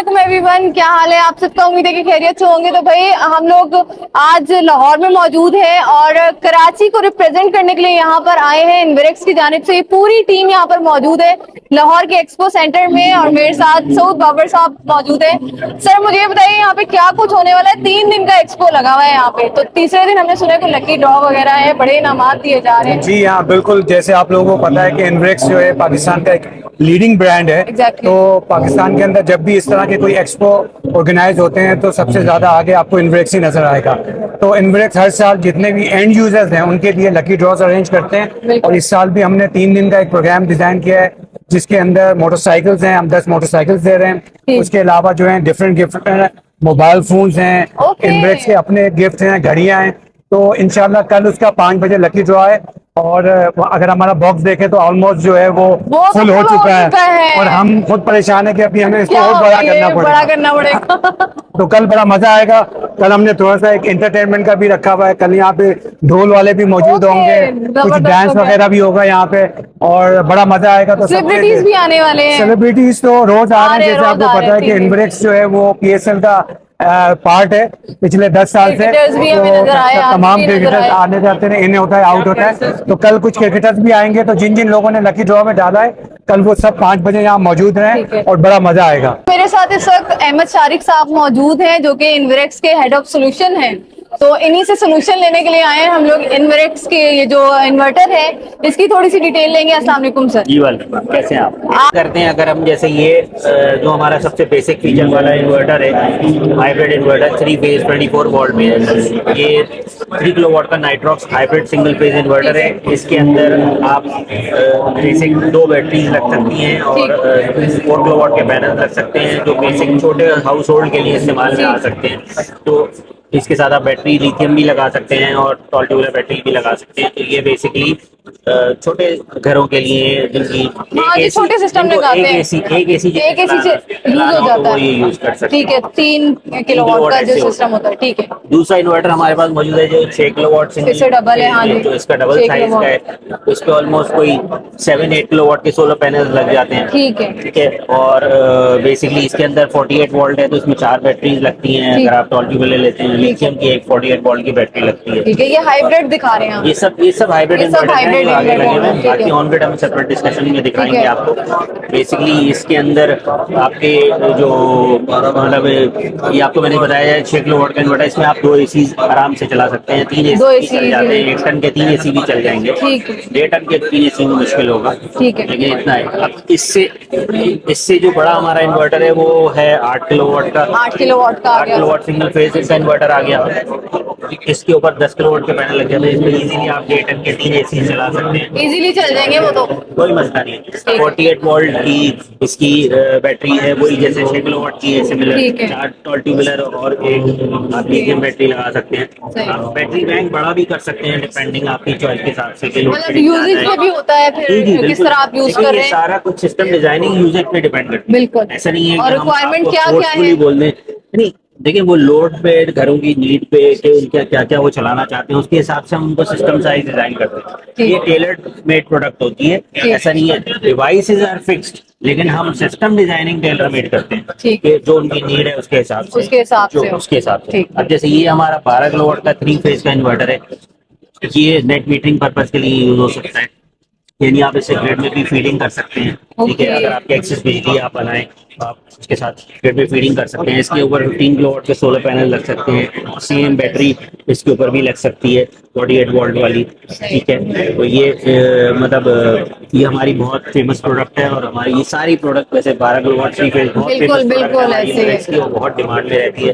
अस्सलामुअलैकुम एवरीवन, क्या हाल है आप सबका। उम्मीद है कि खैरियत से होंगे। तो भाई हम लोग आज लाहौर में मौजूद हैं और कराची को रिप्रेजेंट करने के लिए यहाँ पर आए हैं। इन्वेरेक्स की जानिब से ये पूरी टीम यहाँ पर मौजूद है लाहौर के एक्सपो सेंटर में और मेरे साथ सऊद बाबर साहब मौजूद है। सर मुझे ये बताइए यहाँ पे क्या कुछ होने वाला है। 3 दिन का एक्सपो लगा हुआ है यहाँ पे, तो तीसरे दिन हमने सुना है कि लकी ड्रॉ वगैरह है, बड़े इनामात दिए जा रहे हैं। जी हाँ, बिल्कुल। जैसे आप लोगों को पता है कि इन्वेरेक्स जो है पाकिस्तान का एक लीडिंग ब्रांड है। Exactly. तो पाकिस्तान के अंदर जब भी इस तरह के कोई एक्सपो ऑर्गेनाइज होते हैं तो सबसे ज्यादा आगे आपको इन्वेरेक्स ही नजर आएगा। तो इन्वेरेक्स हर साल जितने भी एंड यूजर्स हैं उनके लिए लकी ड्रॉज अरेंज करते हैं और इस साल भी हमने 3 दिन का एक प्रोग्राम डिजाइन किया है जिसके अंदर मोटरसाइकिल्स हैं। हम 10 मोटरसाइकिल्स दे रहे हैं। उसके अलावा जो है डिफरेंट गिफ्ट मोबाइल फोन्स हैं, इन्वेरेक्स के अपने गिफ्ट हैं, घड़ियां हैं। तो इंशाल्लाह कल उसका 5 बजे लकी ड्रॉ है और अगर हमारा बॉक्स देखें तो ऑलमोस्ट जो है वो फुल हो चुका है और हम खुद परेशान है कि अभी हमें इसको और बड़ा करना पड़ेगा। तो कल बड़ा मजा आएगा। कल हमने थोड़ा सा एक एंटरटेनमेंट का भी रखा हुआ है। कल यहाँ पे ढोल वाले भी मौजूद होंगे, कुछ डांस वगैरह भी होगा यहाँ पे और बड़ा मजा आएगा। तो सेलिब्रिटीज भी आने वाले हैं। सेलिब्रिटीज तो रोज आ रहे हैं। जैसे आपको पता है कि इन्वेरेक्स जो है वो पीएसएल का पार्ट है पिछले 10 साल से। तो तमाम क्रिकेटर्स आने जाते हैं, इन्हें होता है, आउट होता है। तो कल कुछ क्रिकेटर्स भी आएंगे। तो जिन जिन लोगों ने लकी ड्रॉ में डाला है कल वो सब 5 बजे यहाँ मौजूद हैं और बड़ा मजा आएगा। मेरे साथ इस वक्त अहमद शारिक साहब मौजूद हैं जो कि इन्वेरेक्स के हेड ऑफ सोल्यूशन हैं। तो इन्हीं से सोल्यूशन लेने के लिए आए हैं हम लोग। इन्वेरेक्स के ये जो इन्वर्टर है इसकी थोड़ी सी डिटेल लेंगे। अस्सलाम वालेकुम सर। जी वालेकुम, कैसे हैं आप करते हैं। अगर हम जैसे ये जो हमारा सबसे बेसिक फीचर वाला इन्वर्टर है, हाइब्रिड इन्वर्टर 3 फेज 24 वोल्ट में है। ये 3 किलोवाट का Nitrox hybrid single phase inverter है। इसके अंदर आप बेसिक 2 बैटरीज लग सकती हैं और 4 किलोवाट के पैनल लग सकते हैं जो बेसिक छोटे हाउस होल्ड के लिए इस्तेमाल में आ सकते हैं। तो इसके साथ आप बैटरी लिथियम भी लगा सकते हैं और टॉल ट्यूबुलर बैटरी भी लगा सकते हैं। तो ये बेसिकली छोटे घरों के लिए जिनकी छोटे सिस्टम लगाते हैं, एक एसी से यूज हो जाता है, ये यूज कर सकते हैं। ठीक है, 3 किलोवाट का जो सिस्टम होता है। ठीक है। दूसरा इन्वर्टर हमारे पास मौजूद है जो 6 किलोवाट इससे डबल है। हाँ जी, जो इसका डबल साइज का है। उस पे ऑलमोस्ट कोई 7-8 किलोवाट के सोलर पैनल लग जाते हैं। ठीक है। और बेसिकली इसके अंदर 48 वोल्ट है तो इसमें 4 बैटरीज लगती हैं। अगर आप टॉल ट्यूबुलर लेते हैं लिथियम की एक 48 वोल्ट की बैटरी लगती है। ठीक है। ये हाइब्रिड दिखा रहे हैं। ये सब हाइब्रिड इन्वर्टर हैं जो आगे लगे हुए हैं। बाकी ऑन ग्रिड हम सेपरेट डिस्कशन में दिखाएंगे आपको। बेसिकली इसके अंदर आपके जो मतलब ये आपको मैंने बताया है 6 किलोवाट का इन्वर्टर। इसमें आप 2 एसी आराम से चला सकते हैं। 3 एसी चल जाते हैं। 1 टन के 3 एसी भी चल जाएंगे। 1.5 टन के 3 एसी में मुश्किल होगा, लेकिन इतना है। अब इससे जो बड़ा हमारा इन्वर्टर है वो है 8 किलोवाट का। 8 किलोवाट का 8 किलोवाट सिंगल फेज इसका इन्वर्टर आ गया। इसके ऊपर 10 किलोवाट के पैनल लग जाते हैं। इसमें इजीली आप 1.5 टन के 3 एसी चला सकते हैं। इजीली चल जाएंगे वो, तो कोई मसला नहीं है। 48 वोल्ट की इसकी बैटरी है, वही जैसे 6 किलोवाट की है सिमिलर। 4 टॉल ट्यूबुलर और एक आप लिथियम बैटरी लगा सकते हैं। आप बैटरी बैंक बड़ा भी कर सकते हैं डिपेंडिंग आपकी चॉइस के हिसाब से। मतलब यूजेज पे भी होता है फिर किस तरह आप यूज कर रहे हैं। सारा कुछ सिस्टम डिजाइनिंग यूजेज पे डिपेंड करता है। बिल्कुल, ऐसा नहीं है और रिक्वायरमेंट क्या क्या है बोल दें। नहीं, देखिए वो लोड पे, घरों की नीड पे कि उनका क्या क्या वो चलाना चाहते हैं उसके हिसाब से हम उनको सिस्टम साइज डिजाइन करते हैं। ये टेलर्ड मेड प्रोडक्ट होती है। ऐसा नहीं है डिवाइसेस आर फिक्स्ड, लेकिन हम सिस्टम डिजाइनिंग टेलर मेड करते हैं कि जो उनकी नीड है उसके हिसाब से उसके हिसाब से। अब जैसे ये हमारा 12 किलोवाट का 3 फेज का इन्वर्टर है। ये नेट मीटरिंग पर्पज के लिए यूज हो सकता है, यानी आप इससे ग्रिड में भी फीडिंग कर सकते हैं। ठीक है। अगर आपके एक्सेस बिजली आप बनाएं तो आप उसके साथ ग्रिड में फीडिंग कर सकते हैं। इसके ऊपर 15 किलोवाट के सोलर पैनल लग सकते हैं। सेम बैटरी इसके ऊपर भी लग सकती है 48 वोल्ट वाली। ठीक है। तो ये मतलब ये हमारी बहुत फेमस प्रोडक्ट है और हमारी ये सारी प्रोडक्ट वैसे 12 किलोवाट 3 फेज बहुत बिल्कुल ऐसे इसकी बहुत डिमांड में रहती है।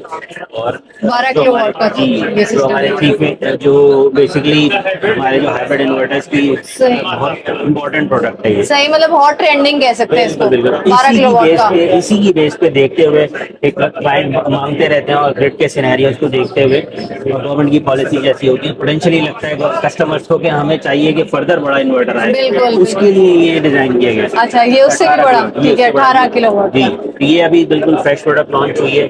और 12 किलोवाट का जो हमारे 3 फेज जो बेसिकली हमारे जो हाइब्रिड इन्वर्टर्स की बहुत इम्पोर्टेंट प्रोडक्ट है ये। सही, मतलब हॉट ट्रेंडिंग कह सकते हैं इसको। 12 किलोवाट का इसी की बेस पे देखते हुए एक क्लाइंट मांगते रहते हैं और ग्रिड के सिनेरियोज को देखते हुए गवर्नमेंट की पॉलिसी जैसी होती है पोटेंशियली लगता है कस्टमर्स को कि हमें चाहिए कि फर्दर बड़ा इन्वर्टर आए, उसके लिए ये डिजाइन किया गया। अच्छा, ये उससे भी बड़ा। ठीक है, 18 किलोवाट। जी, ये अभी बिल्कुल फ्रेश प्रोडक्ट लॉन्च हुई है।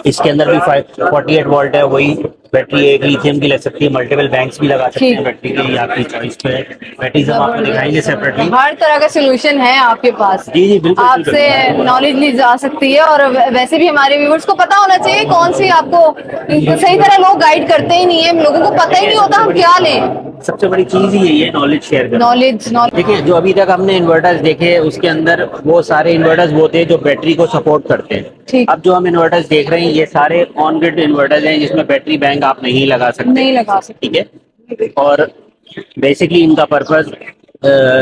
इसके अंदर भी 48 वोल्ट है, वही बैटरी एक लिथियम की लग सकती है, मल्टीपल बैंक्स भी लगा सकते ठीक। हैं बैटरी के, ये आपकी चॉइस पे है। बैटरीज हम आपको दिखाएंगे सेपरेटली। हर तरह का सोल्यूशन है आपके पास। जी जी बिल्कुल आपसे बिल्कुल। नॉलेज ली जा सकती है, और वैसे भी हमारे व्यूअर्स को पता होना चाहिए कौन सी आपको सही तरह लोग गाइड करते ही नहीं है, लोगों को पता ही नहीं होता हम क्या लें। सबसे बड़ी चीज ही यही है, नॉलेज शेयर करना। नॉलेज देखिए जो अभी तक हमने इन्वर्टर्स देखे उसके अंदर वो सारे इन्वर्टर्स वो थे जो बैटरी को सपोर्ट करते हैं। ठीक। अब जो हम इन्वर्टर्स देख रहे हैं ये सारे ऑन ग्रिड इन्वर्टर्स हैं जिसमें बैटरी बैंक आप नहीं लगा सकते। नहीं लगा सकते। ठीक है। और बेसिकली इनका पर्पस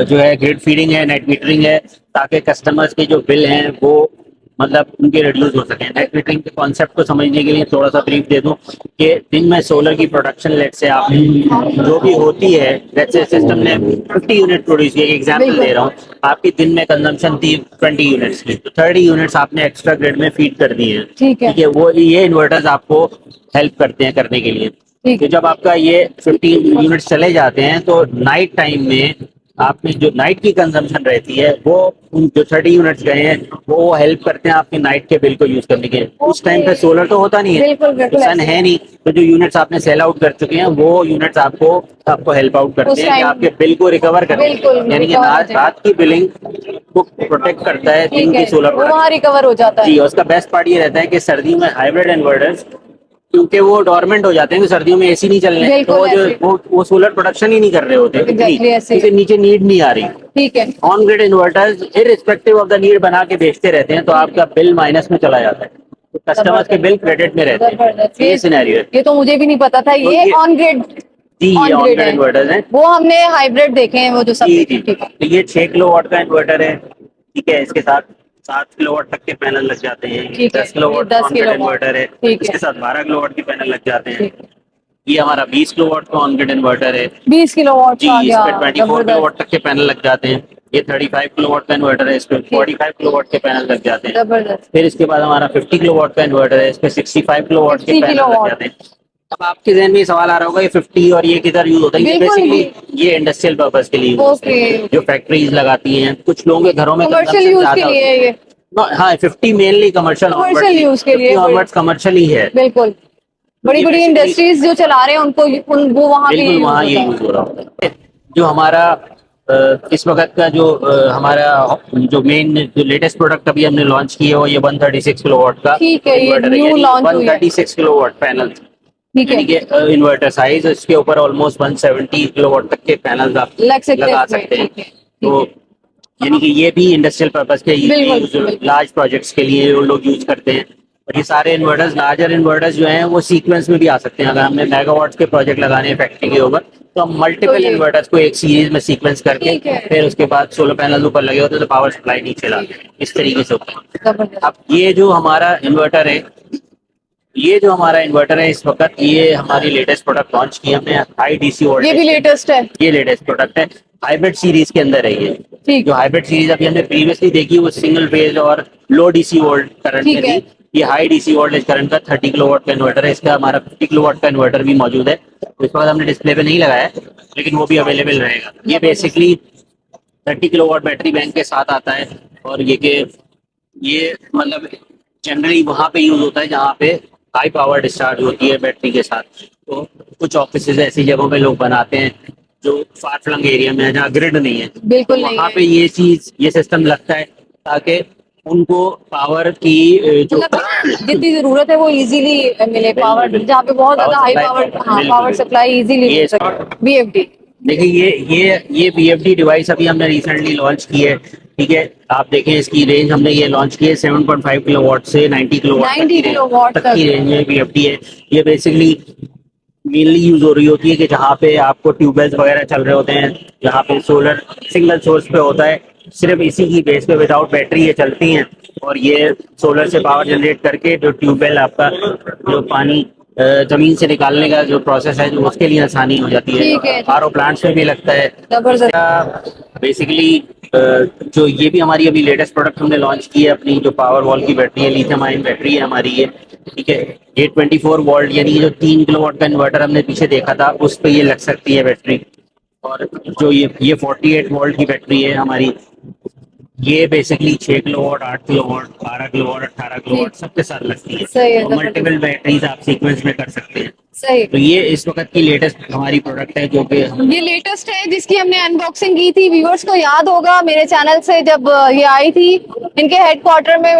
जो है ग्रिड फीडिंग है, नेट मीटरिंग है, ताकि कस्टमर्स के जो बिल हैं वो मतलब उनके रिड्यूस हो सके। नेट मीटरिंग के कॉन्सेप्ट को समझने के लिए थोड़ा सा ब्रीफ दे दूं कि दिन में सोलर की प्रोडक्शन लेट से आप जो भी होती है, लेट से सिस्टम ने 50 यूनिट प्रोड्यूस किया, एग्जांपल दे रहा हूँ, आपकी दिन में कंजम्पशन थी 20 यूनिट्स की, तो 30 यूनिट्स आपने एक्स्ट्रा ग्रिड में फीड कर दी है। ठीक है। ठीक है, वो ये इन्वर्टर्स आपको हेल्प करते हैं करने के लिए। ठीक। तो जब आपका ये 50 यूनिट्स चले जाते हैं तो नाइट टाइम में आपकी जो नाइट की कंजम्पशन रहती है वो उन जो 30 यूनिट्स गए हैं वो हेल्प करते हैं आपके नाइट के बिल को यूज करने के। उस टाइम पे सोलर तो होता नहीं है, बिल्कुल बिल्कुल सन है नहीं, तो जो यूनिट्स आपने सेल आउट कर चुके हैं वो यूनिट्स आपको हेल्प आउट करते हैं कि आपके बिल को रिकवर करने, यानी कि रात की बिलिंग को प्रोटेक्ट करता है दिन की सोलर वो वहाँ रिकवर हो जाता है। जी। उसका बेस्ट पार्ट ये रहता है कि सर्दियों में हाइब्रिड इन्वर्टर्स क्योंकि वो डोरमेंट हो जाते हैं, तो सर्दियों में एसी नहीं चलने, तो वो सोलर प्रोडक्शन ही नहीं कर रहे होते, क्योंकि नीचे नीड नहीं आ रही। ठीक है। On grid inverters irrespective of the need बना के बेचते रहते हैं, तो आपका बिल माइनस में चला जाता है, तो कस्टमर्स के बिल क्रेडिट में रहते हैं। ये सिनेरियो है। ये तो मुझे भी नहीं पता था। ये ऑन ग्रिड जी, ये ऑन ग्रिड इन्वर्टर्स हैं। वो हमने हाइब्रिड देखे हैं, वो जो सब जी देखे। जी, तो ये 6 किलोवाट का इन्वर्टर है। ठीक है, इसके साथ 7 किलोवाट तक के पैनल लग जाते हैं। 10 किलोवाट ऑन ग्रिड इन्वर्टर है, इसके साथ 12 किलोवाट के पैनल लग जाते हैं। ये हमारा 20 किलोवाट का ऑन ग्रिड इन्वर्टर है। 20 किलोवाट जी, इस पे 24 किलोवाट तक के पैनल लग जाते हैं। ये 35 किलोवाट का इन्वर्टर है, इस पे 45 किलोवाट के पैनल लग जाते हैं। फिर इसके बाद हमारा 50 किलोवाट का इन्वर्टर है, इस पे 65 किलोवाट के पैनल लग जाते हैं। अब आपके जहन में सवाल आ रहा होगा ये 50 और ये किधर यूज होता है? ये बेसिकली ये इंडस्ट्रियल पर्पस के लिए जो फैक्ट्रीज लगाती हैं, कुछ लोगों के घरों में कमर्शियल यूज के लिए ये। हाँ, 50 मेनली कमर्शियल यूज के लिए, कमर्शियल ही है। बिल्कुल, बड़ी बड़ी इंडस्ट्रीज जो चला रहे हैं उनको वो वहाँ पे वहाँ ये यूज हो रहा होता है। जो हमारा इस वक्त का जो हमारा जो मेन जो लेटेस्ट प्रोडक्ट अभी हमने लॉन्च किया है वो ये 136 किलोवाट का इन्वर्टर है, 136 किलोवाट पैनल, यानी कि इन्वर्टर साइज, इसके ऊपर ऑलमोस्ट 170 किलोवाट तक के पैनल्स आप लगा सकते हैं। तो यानी कि ये भी इंडस्ट्रियल पर्पस के लार्ज प्रोजेक्ट्स के लिए वो लोग यूज करते हैं। और ये सारे इन्वर्टर्स, लार्जर इन्वर्टर्स जो हैं वो सीक्वेंस में भी आ सकते हैं। अगर हमने मेगावाट्स के प्रोजेक्ट लगाने हैं फैक्ट्री के ऊपर, तो हम मल्टीपल इन्वर्टर्स को एक सीरीज में सीक्वेंस करके फिर उसके बाद सोलर पैनल ऊपर लगे होते हैं तो पावर सप्लाई नीचे लाते हैं, इस तरीके से होता है। अब ये जो हमारा इन्वर्टर है, इस वक्त ये हमारी लेटेस्ट प्रोडक्ट लॉन्च की हमने, हाई डीसी वोल्टेज। ये भी लेटेस्ट है, ये लेटेस्ट प्रोडक्ट है, हाइब्रिड सीरीज के अंदर है ये। जो हाइब्रिड सीरीज अभी हमने प्रीवियसली देखी वो सिंगल फेज और लो डीसी वोल्ट करंट में थी। ये हाई डीसी वोल्टेज करंट का 30 किलोवाट का इन्वर्टर है। इसका हमारा 50 किलोवाट का इन्वर्टर भी मौजूद है, तो इस वक्त हमने डिस्प्ले पे नहीं लगाया है, लेकिन वो भी अवेलेबल रहेगा। ये बेसिकली 30 किलोवाट बैटरी बैंक के साथ आता है, और ये मतलब जनरली वहाँ पे यूज होता है जहाँ पे हाई पावर डिस्चार्ज होती है बैटरी के साथ। तो कुछ ऑफिसेज ऐसी जगहों पे लोग बनाते हैं जो फार फ्लंग एरिया में है जहाँ ग्रिड नहीं है, बिल्कुल, तो वहाँ पे ये सिस्टम लगता है ताकि उनको पावर की जो जितनी जरूरत है वो इजीली मिले, पावर जहाँ पे बहुत ज्यादा हाई पावर सप्लाई इजीली मिल सके। BFD देखिए ये BFD डिवाइस अभी हमने रिसेंटली लॉन्च की है। ठीक है, आप देखें इसकी रेंज हमने ये लॉन्च की है 7.5 किलोवाट से 90 किलोवाट तक की रेंज में BFD है। ये बेसिकली मेनली यूज हो रही होती है कि जहाँ पे आपको ट्यूबवेल्स वगैरह चल रहे होते हैं, जहाँ पे सोलर सिंगल सोर्स पे होता है, सिर्फ इसी की बेस पे विदाउट बैटरी ये चलती हैं, और ये सोलर से पावर जनरेट करके जो ट्यूबवेल आपका जो पानी जमीन से निकालने का जो प्रोसेस है जो उसके लिए आसानी हो जाती है। RO प्लांट्स में भी लगता है। बेसिकली जो ये भी हमारी अभी लेटेस्ट प्रोडक्ट हमने लॉन्च की है, अपनी जो पावर वॉल की बैटरी है, लिथियम आयन बैटरी है हमारी ये। ठीक है, 824 वोल्ट यानी जो 3 किलोवाट का इन्वर्टर हमने पीछे देखा था उस पे ये लग सकती है बैटरी। और जो ये 48 वोल्ट की बैटरी है हमारी, ये basically 6 kilowatt, 8 kilowatt, 12 kilowatt, 18 kilowatt सबके साथ लगती है। सही है, और मल्टीपल बैटरीज आप सीक्वेंस में कर सकते हैं। सही। तो ये इस वक्त की लेटेस्ट हमारी प्रोडक्ट है जो कि ये लेटेस्ट है जिसकी हमने अनबॉक्सिंग की थी। व्यूअर्स को याद होगा मेरे चैनल से जब ये आई थी, इनके हेडक्वार्टर में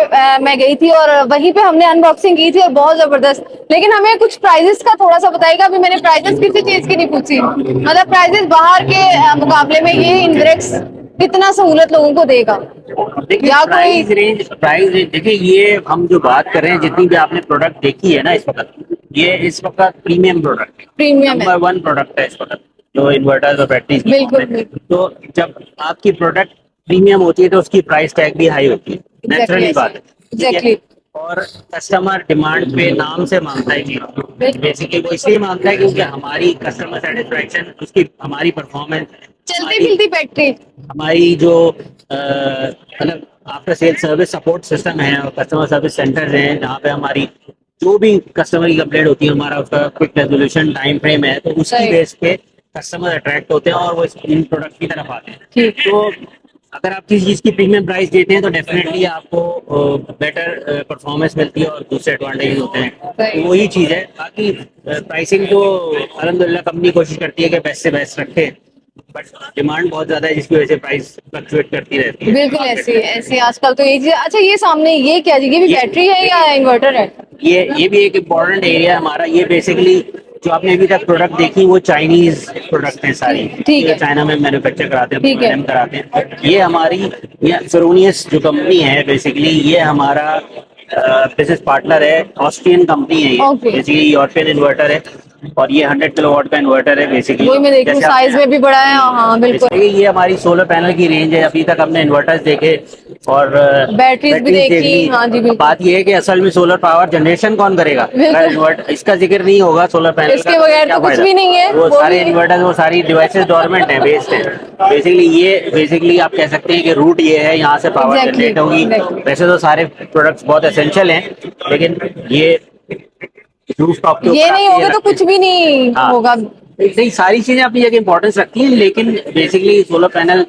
मैं गई थी और वहीं पे हमने अनबॉक्सिंग की थी और बहुत जबरदस्त। लेकिन हमें कुछ प्राइजेस का थोड़ा सा बताइएगा। अभी मैंने प्राइजेस किसी चीज की नहीं पूछी, मतलब प्राइजेस बाहर के मुकाबले में ये इनवेरेक्स कितना सहूलत लोगों को देगा देखिए या प्राइस रेंज देखिए, ये हम जो बात कर रहे हैं, जितनी भी आपने प्रोडक्ट देखी है ना इस वक्त, ये इस वक्त प्रीमियम प्रोडक्ट है, प्रीमियम है। नंबर 1 प्रोडक्ट है इस वक्त जो इन्वर्टर्स और बैटरीज की बिल्कुल, मामले में। बिल्कुल। तो जब आपकी प्रोडक्ट प्रीमियम होती है तो उसकी प्राइस टैग भी हाई होती है, नेचुरली बात है, ठीक है? एग्जैक्टली। और कस्टमर डिमांड पे नाम से मांगता है कि बेसिकली वो इसलिए मांगता है क्योंकि हमारी कस्टमर सेटिस्फेक्शन, उसकी हमारी परफॉर्मेंस, चलती फिरती बैटरी। हमारी जो मतलब after sale service support system है और कस्टमर सर्विस सेंटर हैं जहाँ पे हमारी जो भी कस्टमर की कंप्लेंट होती है, हमारा उसका क्विक रेजोल्यूशन टाइम फ्रेम है, तो उसकी सही। बेस पे कस्टमर अट्रैक्ट होते हैं और वो इन प्रोडक्ट की तरफ आते हैं। ठीक। तो अगर आप किसी चीज की प्रीमियम प्राइस देते हैं तो डेफिनेटली आपको बेटर परफॉर्मेंस मिलती है और दूसरे एडवांटेज होते हैं। सही। तो वही चीज है। बाकी प्राइसिंग तो अल्हम्दुलिल्लाह कंपनी कोशिश करती है कि बेस्ट से बेस्ट रखे, बट डिमांड बहुत ज्यादा है जिसकी वजह से प्राइस फ्लक्चुएट करती रहती है। बिल्कुल ऐसी ऐसी आजकल तो ये चीज। अच्छा ये सामने ये क्या जी, ये भी बैटरी है या इन्वर्टर है? ये भी एक इम्पोर्टेंट एरिया है हमारा। ये बेसिकली जो आपने अभी तक प्रोडक्ट देखी वो चाइनीज प्रोडक्ट हैं सारी, ठीक है। जो चाइना में मैन्युफैक्चर कराते हैं, ठीक है। प्रोग्राम कराते हैं। ये हमारी ये फेरोनियस जो कंपनी है, बेसिकली ये हमारा बिजनेस पार्टनर है, ऑस्ट्रियन कंपनी है। ये Okay. बेसिकली यूरोपियन इन्वर्टर है और ये 100 किलोवाट का इन्वर्टर है बेसिकली। वही मैं देख रही हूँ, साइज में भी बड़ा है। हाँ बिल्कुल। ये हमारी सोलर पैनल की रेंज है। अभी तक हमने इन्वर्टर्स देखे और बैटरीज भी देख देखी। ली। हाँ जी बिल्कुल। बात ये है कि असल में सोलर पावर जनरेशन कौन करेगा? बिल्कुल। अगर इन्वर्टर इसका जिक्र नहीं होगा सोलर पैनल इसके का, बगैर क्या तो कुछ फायदा? भी नहीं है। वो वो सारे भी- इन्वर्टर, वो सारी डिवाइसेस डोरमेंट है, बेस्ड है। बेसिकली आप कह सकते हैं कि रूट ये है, यहाँ से पावर Exactly, जनरेट होगी। exactly. वैसे तो सारे प्रोडक्ट्स बहुत एसेंशियल हैं, लेकिन ये रूफटॉप के ये ऊपर नहीं आप होगा तो रखते कुछ भी नहीं हाँ। होगा। नहीं, सारी चीजें अपनी जगह इंपॉर्टेंस रखती हैं, लेकिन बेसिकली सोलर पैनल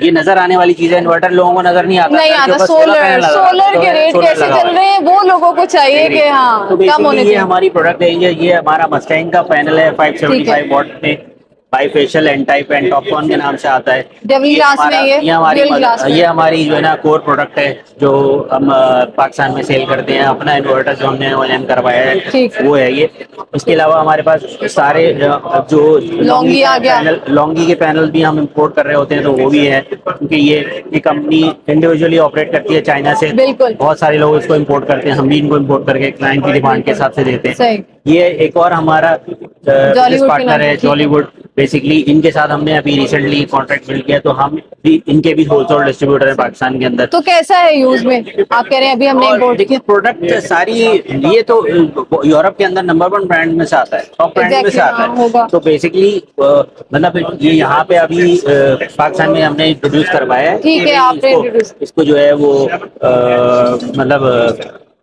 ये नजर आने वाली चीज है। इन्वर्टर लोगों को नजर नहीं आता, नहीं घर के आता। ऊपर सोलर पैनल लगा, सोलर तो के रेट सोलर कैसे लगा हुआ चल है। रहे हैं वो लोगों को चाहिए कि हाँ तो कम होने बेसिकली ये चाहिए। हमारी प्रोडक्ट रेंज है। ये हमारा मस्टैंग का पैनल है, 575 वॉट में, bifacial N type and TOPCon के नाम से आता है। डबल ग्लास में डुअल ग्लास में। ये हमारी जो है ना कोर प्रोडक्ट है जो हम पाकिस्तान में सेल करते हैं। अपना इन्वर्टर जो हमने OEM करवाया है ठीक। वो है ये। इसके अलावा हमारे पास सारे जो लौंगी आ गया। लौंगी के पैनल भी हम इंपोर्ट कर रहे होते हैं, तो वो भी है, क्योंकि ये कंपनी इंडिविजुअली ऑपरेट करती है चाइना से। बिल्कुल। बहुत सारे लोग इसको इंपोर्ट करते हैं, हम भी इनको इंपोर्ट करके क्लाइंट की डिमांड के हिसाब से देते हैं। सही। ये एक और हमारा बिजनेस के पार्टनर नाम है, से, ठीक है। जॉलीवुड। बेसिकली इनके साथ हमने अभी रिसेंटली कॉन्ट्रैक्ट मिल किया, तो हम भी इनके भी होलसेल डिस्ट्रीब्यूटर है पाकिस्तान के अंदर। तो कैसा है यूज में? आप कह रहे हैं अभी हमने और इम्पोर्ट। देखिए प्रोडक्ट सारी, ये तो यूरोप के अंदर नंबर 1 ब्रांड में से आता है, टॉप ब्रांड में से Exactly, आता हाँ, है। होगा। तो बेसिकली मतलब ये यहाँ पे अभी पाकिस्तान में हमने इंट्रोड्यूस करवाया है। ठीक है, कि आपने इसको- introduce- इसको जो है वो मतलब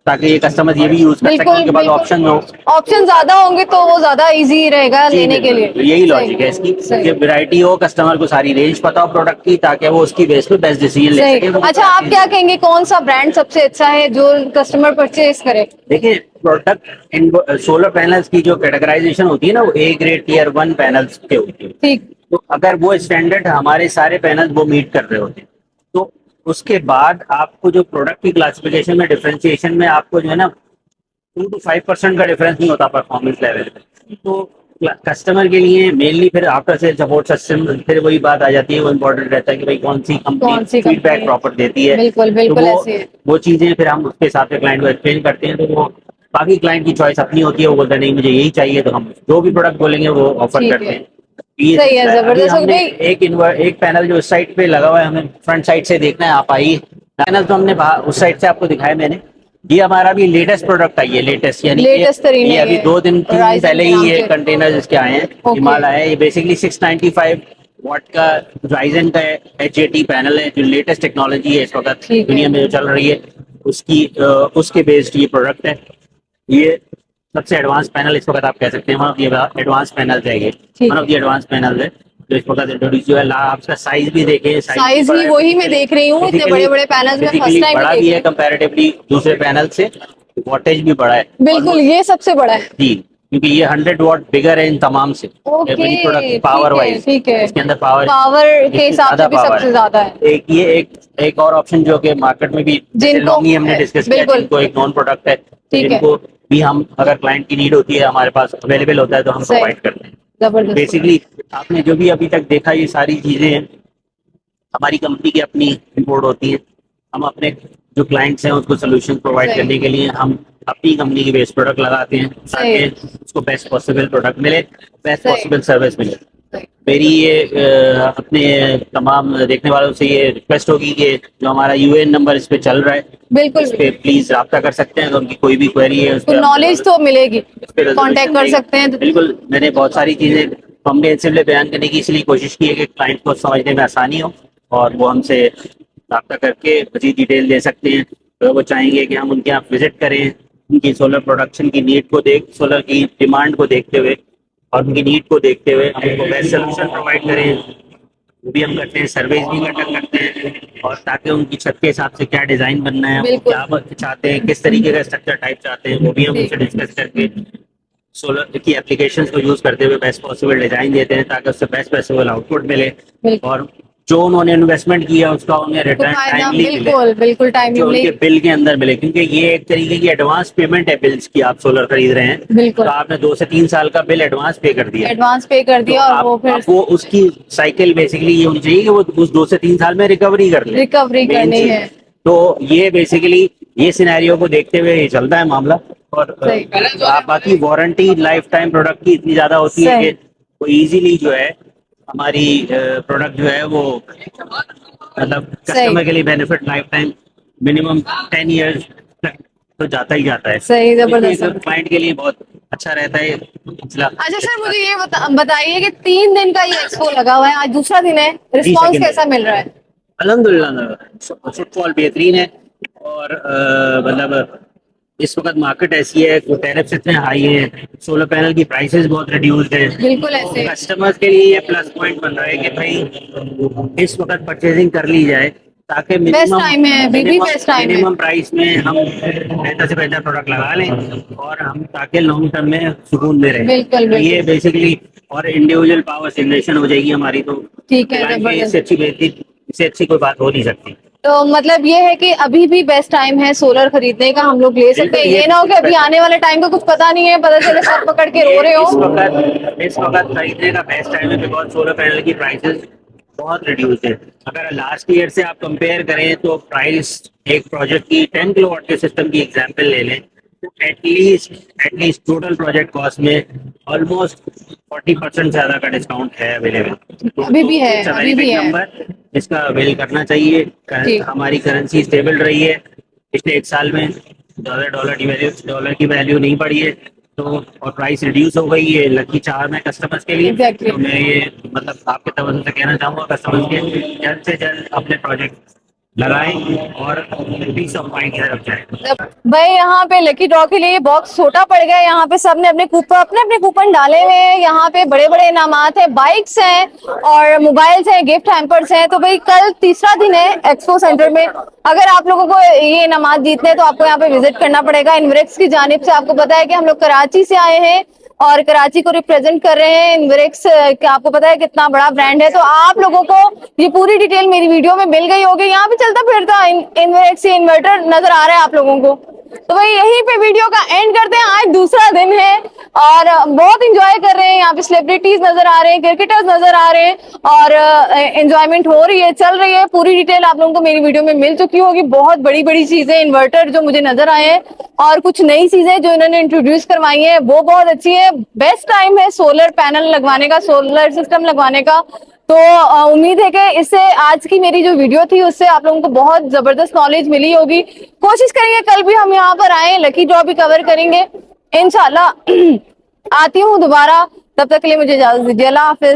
ताकि ये कस्टमर ये भी यूज कर सकें, उनके पास ऑप्शन हो। ऑप्शन ज्यादा होंगे तो वो ज्यादा इजी रहेगा जी, लेने के लिए। बिल्कुल, यही लॉजिक है इसकी सही। कि वैरायटी हो, कस्टमर को सारी रेंज पता हो प्रोडक्ट की, ताकि वो उसकी बेस पे बेस्ट डिसीजन ले सही। सके। वो अच्छा आप क्या कहेंगे कौन सा ब्रांड सबसे अच्छा है जो कस्टमर परचेज करे? देखिए प्रोडक्ट सोलर पैनल्स की जो कैटेगराइजेशन होती है ना, वो A ग्रेड टियर 1 पैनल्स के होती है। ठीक। तो अगर वो स्टैंडर्ड हमारे सारे पैनल वो मीट कर रहे होते हैं, तो उसके बाद आपको जो प्रोडक्ट की क्लासिफिकेशन में डिफरेंशिएशन में आपको जो है ना 2 to 5% का डिफरेंस नहीं होता परफॉर्मेंस लेवल पे। तो कस्टमर के लिए मेनली फिर आफ्टर सेल सपोर्ट सिस्टम, फिर वही बात आ जाती है, वो इम्पोर्टेंट रहता है कि भाई कौन सी कौन कंपनी सी फीडबैक कंपनी? प्रॉपर देती है। बिल्कुल, बिल्कुल तो ऐसे है। वो चीजें फिर हम उसके हिसाब से क्लाइंट को एक्सप्लेन करते हैं। तो वो बाकी क्लाइंट की चॉइस अपनी होती है, वो बोलता है नहीं मुझे यही चाहिए, तो हम जो भी प्रोडक्ट बोलेंगे वो ऑफर ठीक करते है। हैं। ये सही है, अभी जबरदस्त। हमने भाई एक पैनल जो इस साइड पे लगा हुआ है, हमें फ्रंट साइड से देखना है, आप आइए। पैनल तो हमने उस साइड से आपको दिखाया मैंने। ये हमारा भी लेटेस्ट प्रोडक्ट आई है, लेटेस्ट यानी Latest तरीन ये है अभी ये। 2 दिन 3 दिन Horizon पहले के ही नाम ये से। कंटेनर इसके आए हैं, Okay. हिमाल आया है। ये बेसिकली 695 वाट का राइजन का HAT पैनल है, जो लेटेस्ट टेक्नोलॉजी है इस वक्त ठीक है। दुनिया में जो चल रही है उसके बेस्ड ये प्रोडक्ट है। ये सबसे एडवांस पैनल इस वक्त आप कह सकते हैं, one of the advance panel है ये, one of the advance panel है। जो इस वक्त इंट्रोड्यूस हुआ है, आप उसका साइज भी देखें, साइज बड़ा भी है। वही मैं देख रही हूँ, इतने बड़े बड़े पैनल्स में फर्स्ट Physically टाइम बड़ा देख भी रही है हूँ। कंपैरेटिवली दूसरे पैनल से, वॉटेज भी बड़ा है बिल्कुल, ये सबसे बड़ा है। जी, क्योंकि ये 100 वॉट बिगर है इन तमाम से। ओके, प्रोडक्ट पावर वाइज, ठीक है, इसके अंदर पावर के हिसाब से भी पावर सबसे ज्यादा है। एक ये एक और ऑप्शन जो कि मार्केट में भी जिनको लॉन्ग ही हमने डिस्कस किया, बिल्कुल जिनको एक नॉन प्रोडक्ट है, ठीक है, जिनको भी हम अगर क्लाइंट की नीड होती है हमारे पास अवेलेबल होता है तो हम सही, प्रोवाइड करते हैं। जबरदस्त। बेसिकली आपने जो भी अभी तक देखा, ये सारी चीजें हमारी कंपनी की अपनी इम्पोर्ट होती है। हम अपने जो क्लाइंट्स हैं उसको सोल्यूशन प्रोवाइड सही। करने के लिए हम अपनी कंपनी की बेस्ट प्रोडक्ट लगाते हैं सही। ताकि उसको बेस्ट पॉसिबल प्रोडक्ट मिले, बेस्ट सही। पॉसिबल सर्विस मिले। सही। मेरी ये अपने तमाम देखने वालों से ये रिक्वेस्ट होगी कि जो हमारा यूएएन नंबर इस पे चल रहा है, बिल्कुल इस पे प्लीज राब्ता कर सकते हैं, अगर उनकी कोई भी क्वेरी है उस तो पे नॉलेज तो मिलेगी, उस पे resolution कांटेक्ट कर देंगे। सकते हैं। बिल्कुल, मैंने बहुत सारी चीजें कॉम्प्रिहेंसिवली बयान करने की इसलिए कोशिश की है कि क्लाइंट को समझने में आसानी हो और वो हमसे राब्ता करके मजीद डिटेल दे सकते हैं। तो वो चाहेंगे कि हम उनके यहाँ विजिट करें, उनकी सोलर प्रोडक्शन की नीड को सोलर की डिमांड को देखते हुए और उनकी नीड को देखते हुए हम उनको बेस्ट सोल्यूशन प्रोवाइड करें। वो भी हम करते हैं, सर्वेज भी कंडक्ट करते हैं, और ताकि उनकी छत के हिसाब से क्या डिजाइन बनना है, वो बिल्कुल। क्या चाहते हैं, किस तरीके का स्ट्रक्चर टाइप चाहते हैं, वो भी हम जी। उनसे डिस्कस करके सोलर की एप्लीकेशंस को यूज करते हुए बेस्ट पॉसिबल डिजाइन देते हैं ताकि उससे बेस्ट पॉसिबल आउटपुट मिले बिल्कुल। और जो उन्होंने इन्वेस्टमेंट किया उसका उन्हें तो रिटर्न फायदा टाइमली मिले, बिल्कुल बिल्कुल टाइमली जो उनके मिलेगी। बिल के अंदर मिले, क्योंकि ये एक तरीके की एडवांस पेमेंट है बिल्स की। आप सोलर खरीद रहे हैं बिल्कुल। तो आपने 2 से 3 साल का बिल एडवांस पे कर दिया, एडवांस पे कर तो दिया और वो फिर वो उसकी साइकिल बेसिकली ये होनी चाहिए कि वो उस 2 से 3 साल में रिकवरी कर ले। रिकवरी Main करनी चीज। है। तो ये बेसिकली ये सिनेरियो को देखते हुए ये चलता है मामला। और सही। बाकी वारंटी लाइफ टाइम प्रोडक्ट की इतनी ज्यादा होती है सही। कि वो इजीली जो है हमारी प्रोडक्ट जो है वो मतलब कस्टमर के लिए benefit life time minimum 10 years तक तो जाता ही जाता है। सही, जबरदस्त। क्लाइंट के लिए बहुत अच्छा रहता है सिलसिला। अच्छा सर, मुझे ये बताइए कि 3 दिन का ये एक्सपो लगा हुआ है, आज दूसरा दिन है, रिस्पांस second कैसा मिल रहा है? अल्हम्दुलिल्लाह फुटफॉल बेहतरीन है और मतलब इस वक्त मार्केट ऐसी है, टैरिफ्स इतने हाई हैं, सोलर पैनल की प्राइसेस बहुत रिड्यूस्ड है। बिल्कुल ऐसे। कस्टमर्स के लिए ये प्लस पॉइंट बन रहा है कि भाई इस वक्त परचेजिंग कर ली जाए ताकि बेस्ट टाइम है, अभी भी बेस्ट टाइम है। मिनिमम प्राइस में हम बेहतर से बेहतर प्रोडक्ट लगा लें और हम ताकि लॉन्ग टर्म में सुकून में रहें। बिल्कुल, बिल्कुल। ये बेसिकली और इंडिविजुअल पावर जनरेशन हो जाएगी हमारी, तो ठीक है, client के लिए जबरदस्त। इससे अच्छी कोई बात हो नहीं सकती। तो मतलब ये है कि अभी भी बेस्ट टाइम है सोलर खरीदने का, हम लोग ले सकते हैं। बिल्कुल, ये ना हो कि अभी आने वाले टाइम का कुछ पता नहीं है, पता चले सर पकड़ के रो रहे इस हो। वक्त खरीदने का बेस्ट टाइम है बिकॉज सोलर पैनल की प्राइसेस बहुत रिड्यूस है। अगर लास्ट ईयर से आप कंपेयर करें तो प्राइस एक प्रोजेक्ट की 10 किलोवाट के सिस्टम की एग्जांपल ले लें तो एटलीस्ट टोटल प्रोजेक्ट कॉस्ट में ऑलमोस्ट 40% ज्यादा का डिस्काउंट है अवेलेबल। अभी भी है, अभी भी है। नंबर इसका अवेल करना चाहिए। ठीक। हमारी करेंसी स्टेबल रही है पिछले 1 साल में, डॉलर की वैल्यू नहीं बढ़ी है, तो और प्राइस रिड्यूस हो गई है लकी चार्म है कस्टमर्स के लिए। Exactly. तो मैं ये मतलब आपके तवज्जो से कहना चाहूंगा कस्टमर्स के जल्द से जल्द अपने प्रोजेक्ट लगाएं और पीस ऑफ माइंड की तरफ जाएं। भाई यहाँ पे लकी ड्रॉ के लिए बॉक्स छोटा पड़ गया, यहाँ पे सबने अपने कूपन डाले हुए हैं। यहाँ पे बड़े बड़े इनामात है, बाइक्स हैं और मोबाइल्स हैं, गिफ्ट हैम्पर्स हैं। तो भाई कल तीसरा दिन है एक्सपो सेंटर में, अगर आप लोगों को ये इनामात जीतने हैं तो आपको यहाँ पे विजिट करना पड़ेगा। इन्वेरेक्स की जानिब से आपको पता है कि हम लोग कराची से आए हैं और कराची को रिप्रेजेंट कर रहे हैं। इन्वेरेक्स आपको पता है कितना बड़ा ब्रांड है, तो आप लोगों को ये पूरी डिटेल मेरी वीडियो में मिल गई होगी। यहाँ पे चलता फिरता इन्वेरेक्स इन्वर्टर नजर आ रहा है आप लोगों को। तो भाई यहीं पे वीडियो का एंड करते हैं। आज दूसरा दिन है और बहुत इंजॉय कर रहे हैं। यहाँ पे सेलिब्रिटीज नजर आ रहे हैं, क्रिकेटर्स नजर आ रहे हैं और एंजॉयमेंट हो रही है, चल रही है। पूरी डिटेल आप लोगों को मेरी वीडियो में मिल चुकी होगी। बहुत बड़ी बड़ी चीजें, इन्वर्टर जो मुझे नजर आए हैं और कुछ नई चीजें जो इन्होंने इंट्रोड्यूस करवाई है वो बहुत अच्छी है। बेस्ट टाइम है सोलर पैनल लगवाने का, सोलर सिस्टम लगवाने का। तो उम्मीद है कि इससे आज की मेरी जो वीडियो थी उससे आप लोगों को बहुत जबरदस्त नॉलेज मिली होगी। कोशिश करेंगे कल भी हम यहाँ पर आए, लकी ड्रॉ भी कवर करेंगे इंशाल्लाह। आती हूँ दोबारा, तब तक के लिए मुझे इजाजत दीजिए। अल्लाह हाफिज।